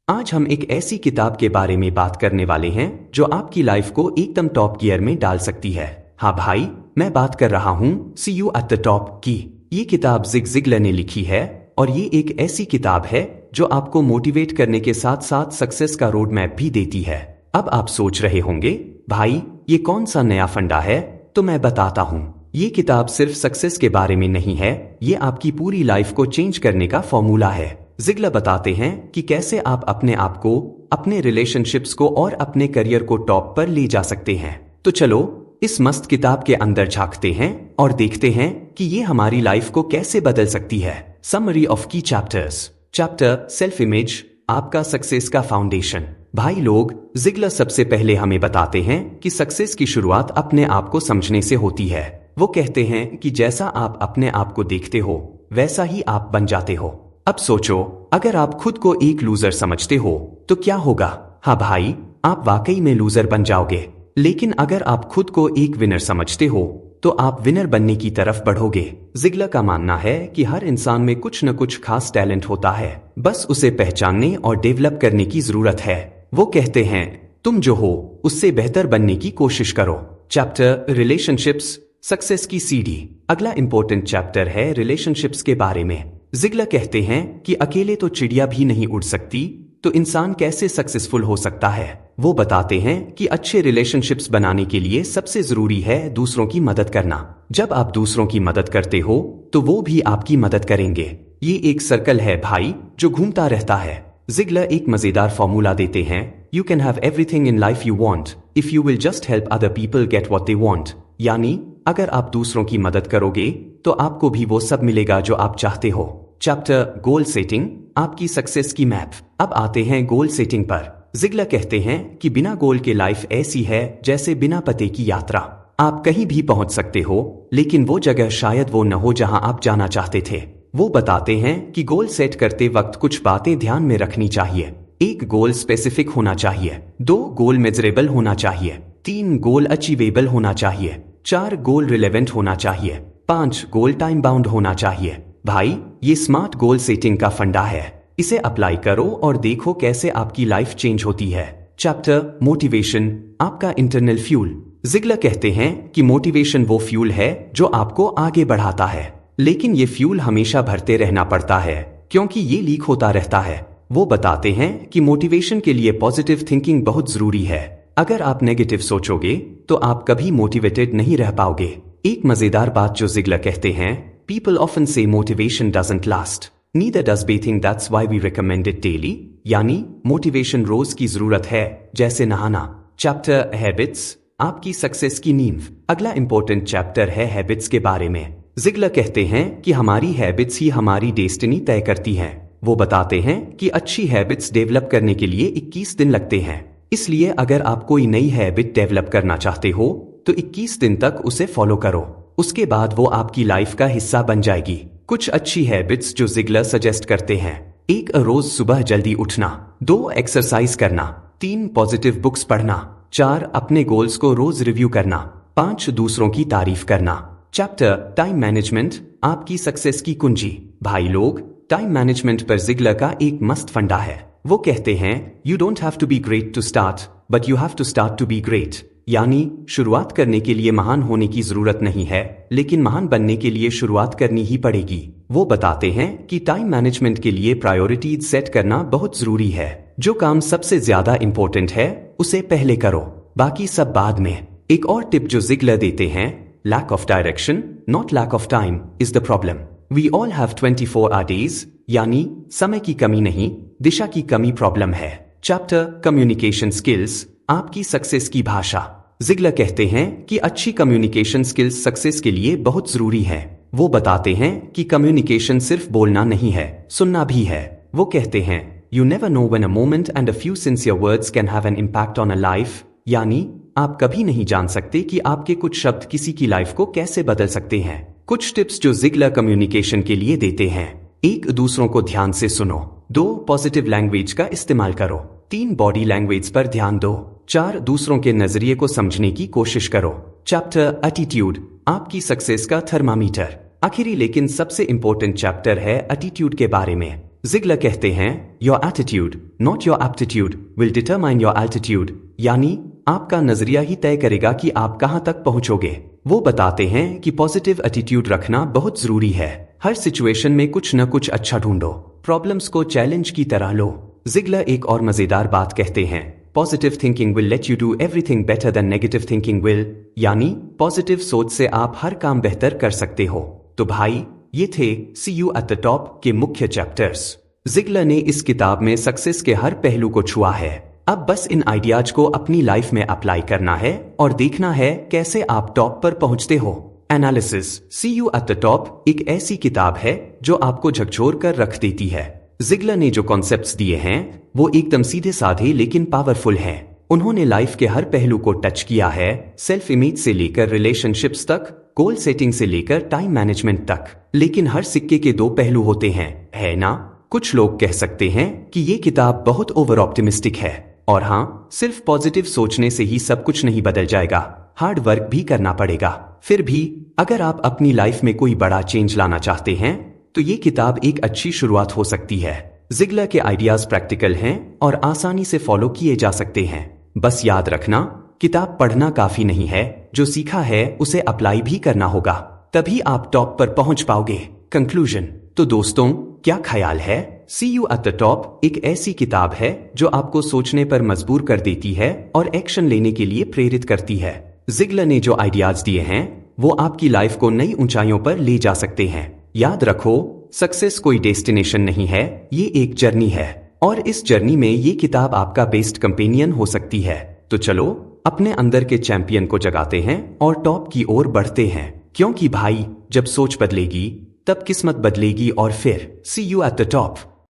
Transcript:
आज हम एक ऐसी किताब के बारे में बात करने वाले हैं जो आपकी लाइफ को एकदम टॉप गियर में डाल सकती है। हाँ भाई, मैं बात कर रहा हूँ सी यू एट द टॉप की। ये किताब जिग ज़िगलर ने लिखी है और ये एक ऐसी किताब है जो आपको मोटिवेट करने के साथ साथ सक्सेस का रोड मैप भी देती है। अब आप सोच रहे होंगे, भाई ये कौन सा नया फंडा है? तो मैं बताता हूँ। ये किताब सिर्फ सक्सेस के बारे में नहीं है, ये आपकी पूरी लाइफ को चेंज करने का फॉर्मूला है। ज़िगलर बताते हैं कि कैसे आप अपने आप को, अपने रिलेशनशिप्स को और अपने करियर को टॉप पर ले जा सकते हैं। तो चलो इस मस्त किताब के अंदर झांकते हैं और देखते हैं कि ये हमारी लाइफ को कैसे बदल सकती है। समरी ऑफ की चैप्टर्स। चैप्टर सेल्फ इमेज, आपका सक्सेस का फाउंडेशन। भाई लोग, ज़िगलर सबसे पहले हमें बताते हैं कि सक्सेस की शुरुआत अपने आप को समझने से होती है। वो कहते हैं कि जैसा आप अपने आप को देखते हो वैसा ही आप बन जाते हो। अब सोचो, अगर आप खुद को एक लूजर समझते हो तो क्या होगा? हाँ भाई, आप वाकई में लूजर बन जाओगे। लेकिन अगर आप खुद को एक विनर समझते हो तो आप विनर बनने की तरफ बढ़ोगे। ज़िगलर का मानना है कि हर इंसान में कुछ न कुछ खास टैलेंट होता है, बस उसे पहचानने और डेवलप करने की जरूरत है। वो कहते हैं, तुम जो हो उससे बेहतर बनने की कोशिश करो। चैप्टर रिलेशनशिप्स, सक्सेस की सीढ़ी। अगला इंपॉर्टेंट चैप्टर है रिलेशनशिप्स के बारे में। ज़िगलर कहते हैं कि अकेले तो चिड़िया भी नहीं उड़ सकती, तो इंसान कैसे सक्सेसफुल हो सकता है? वो बताते हैं कि अच्छे रिलेशनशिप्स बनाने के लिए सबसे जरूरी है दूसरों की मदद करना। जब आप दूसरों की मदद करते हो तो वो भी आपकी मदद करेंगे। ये एक सर्कल है भाई, जो घूमता रहता है। ज़िगलर एक मजेदार फॉर्मूला देते हैं, you can have everything in life you want if you will just help other people get what they want. यानी अगर आप दूसरों की मदद करोगे तो आपको भी वो सब मिलेगा जो आप चाहते हो। चैप्टर गोल सेटिंग, आपकी सक्सेस की मैप। अब आते हैं गोल सेटिंग पर। ज़िगलर कहते हैं कि बिना गोल के लाइफ ऐसी है जैसे बिना पते की यात्रा। आप कहीं भी पहुंच सकते हो लेकिन वो जगह शायद वो न हो जहां आप जाना चाहते थे। वो बताते हैं कि गोल सेट करते वक्त कुछ बातें ध्यान में रखनी चाहिए। 1 गोल स्पेसिफिक होना चाहिए, 2 गोल मेजरेबल होना चाहिए, 3 गोल अचीवेबल होना चाहिए, 4 गोल रिलेवेंट होना चाहिए, 5 गोल टाइम बाउंड होना चाहिए। भाई, ये स्मार्ट गोल सेटिंग का फंडा है। इसे अप्लाई करो और देखो कैसे आपकी लाइफ चेंज होती है। चैप्टर मोटिवेशन, आपका इंटरनल फ्यूल। ज़िगलर कहते हैं कि मोटिवेशन वो फ्यूल है जो आपको आगे बढ़ाता है, लेकिन ये फ्यूल हमेशा भरते रहना पड़ता है क्योंकि ये लीक होता रहता है। वो बताते हैं कि मोटिवेशन के लिए पॉजिटिव थिंकिंग बहुत जरूरी है। अगर आप नेगेटिव सोचोगे तो आप कभी मोटिवेटेड नहीं रह पाओगे। एक मजेदार बात जो ज़िगलर कहते हैं, people often say motivation doesn't last. Neither does bathing, that's why we recommend it daily. यानी मोटिवेशन रोज की जरूरत है जैसे नहाना। चैप्टर हैबिट्स, आपकी सक्सेस की नींव। अगला इंपॉर्टेंट चैप्टर है हैबिट्स के बारे में। ज़िगलर कहते हैं कि हमारी हैबिट्स ही हमारी डेस्टिनी तय करती हैं। वो बताते हैं कि अच्छी हैबिट्स डेवलप करने के लिए 21 दिन लगते हैं। इसलिए अगर आप कोई नई हैबिट डेवलप करना चाहते हो तो 21 दिन तक उसे फॉलो करो। उसके बाद वो आपकी लाइफ का हिस्सा बन जाएगी। कुछ अच्छी हैबिट्स जो ज़िगलर सजेस्ट करते हैं, 1 रोज सुबह जल्दी उठना, 2 एक्सरसाइज करना, 3 पॉजिटिव बुक्स पढ़ना, 4 अपने गोल्स को रोज रिव्यू करना, 5 दूसरों की तारीफ करना। चैप्टर टाइम मैनेजमेंट, आपकी सक्सेस की कुंजी। भाई लोग, टाइम मैनेजमेंट पर ज़िगलर का एक मस्त फंडा है। वो कहते हैं, you don't have to be great to start but you have to start to be great. यानी शुरुआत करने के लिए महान होने की जरूरत नहीं है, लेकिन महान बनने के लिए शुरुआत करनी ही पड़ेगी। वो बताते हैं कि टाइम मैनेजमेंट के लिए प्रायोरिटीज सेट करना बहुत जरूरी है। जो काम सबसे ज्यादा इंपॉर्टेंट है उसे पहले करो, बाकी सब बाद में। एक और टिप जो ज़िगलर देते हैं, lack of direction not lack of time is the problem. We all have 24 hour days, यानी समय की कमी नहीं, दिशा की कमी प्रॉब्लम है। चैप्टर कम्युनिकेशन स्किल्स, आपकी सक्सेस की भाषा। ज़िगलर कहते हैं कि अच्छी कम्युनिकेशन स्किल्स सक्सेस के लिए बहुत जरूरी है। वो बताते हैं कि कम्युनिकेशन सिर्फ बोलना नहीं है, सुनना भी है। वो कहते हैं, you never know when a moment and a few sincere words can have an impact on a life. यानी आप कभी नहीं जान सकते कि आपके कुछ शब्द किसी की लाइफ को कैसे बदल सकते हैं। कुछ टिप्स जो ज़िगलर कम्युनिकेशन के लिए देते हैं, 1 दूसरोों को ध्यान से सुनो, 2 पॉजिटिव लैंग्वेज का इस्तेमाल करो, 3 बॉडी लैंग्वेज पर ध्यान दो, 4 दूसरों के नजरिए को समझने की कोशिश करो। चैप्टर एटीट्यूड, आपकी सक्सेस का थर्मामीटर। आखिरी लेकिन सबसे इंपॉर्टेंट चैप्टर है एटीट्यूड के बारे में। जिगलर कहते हैं your attitude not your aptitude will determine your altitude, यानी आपका नजरिया ही तय करेगा कि आप कहां तक पहुंचोगे। वो बताते हैं कि पॉजिटिव एटीट्यूड रखना बहुत जरूरी है। हर सिचुएशन में कुछ न कुछ अच्छा ढूंढो, प्रॉब्लम्स को चैलेंज की तरह लो। जिगलर एक और मजेदार बात कहते हैं, positive thinking will let you do everything better than negative thinking will, यानी पॉजिटिव सोच से आप हर काम बेहतर कर सकते हो। तो भाई ये थे सी यू एट द टॉप के मुख्य चैप्टर्स। जिगलर ने इस किताब में सक्सेस के हर पहलू को छुआ है। अब बस इन आइडियाज को अपनी लाइफ में अप्लाई करना है और देखना है कैसे आप टॉप पर पहुंचते हो। Analysis, see you at the top एक ऐसी किताब है जो आपको झकझोर कर रख देती है। जिगलर ने जो कॉन्सेप्ट्स दिए हैं वो एकदम सीधे साधे लेकिन पावरफुल हैं। उन्होंने लाइफ के हर पहलू को टच किया है, सेल्फ इमेज से लेकर रिलेशनशिप्स तक, गोल सेटिंग से लेकर टाइम मैनेजमेंट तक। लेकिन हर सिक्के के दो पहलू होते हैं, है ना? कुछ लोग कह सकते हैं कि ये किताब बहुत ओवर ऑप्टिमिस्टिक है, और हाँ, सिर्फ पॉजिटिव सोचने से ही सब कुछ नहीं बदल जाएगा, हार्ड वर्क भी करना पड़ेगा। फिर भी अगर आप अपनी लाइफ में कोई बड़ा चेंज लाना चाहते हैं तो ये किताब एक अच्छी शुरुआत हो सकती है। जिगलर के आइडियाज प्रैक्टिकल हैं और आसानी से फॉलो किए जा सकते हैं। बस याद रखना, किताब पढ़ना काफी नहीं है, जो सीखा है उसे अप्लाई भी करना होगा, तभी आप टॉप पर पहुंच पाओगे। कंक्लूजन, तो दोस्तों क्या ख्याल है? सी यू एट द टॉप एक ऐसी किताब है जो आपको सोचने पर मजबूर कर देती है और एक्शन लेने के लिए प्रेरित करती है। जिगलर ने जो आइडियाज दिए हैं वो आपकी लाइफ को नई ऊंचाइयों पर ले जा सकते हैं। याद रखो, सक्सेस कोई डेस्टिनेशन नहीं है, ये एक जर्नी है, और इस जर्नी में ये किताब आपका बेस्ट कंपेनियन हो सकती है। तो चलो अपने अंदर के चैंपियन को जगाते हैं और टॉप की ओर बढ़ते हैं, क्योंकि भाई जब सोच बदलेगी तब किस्मत बदलेगी। और फिर सी यू एट द टॉप।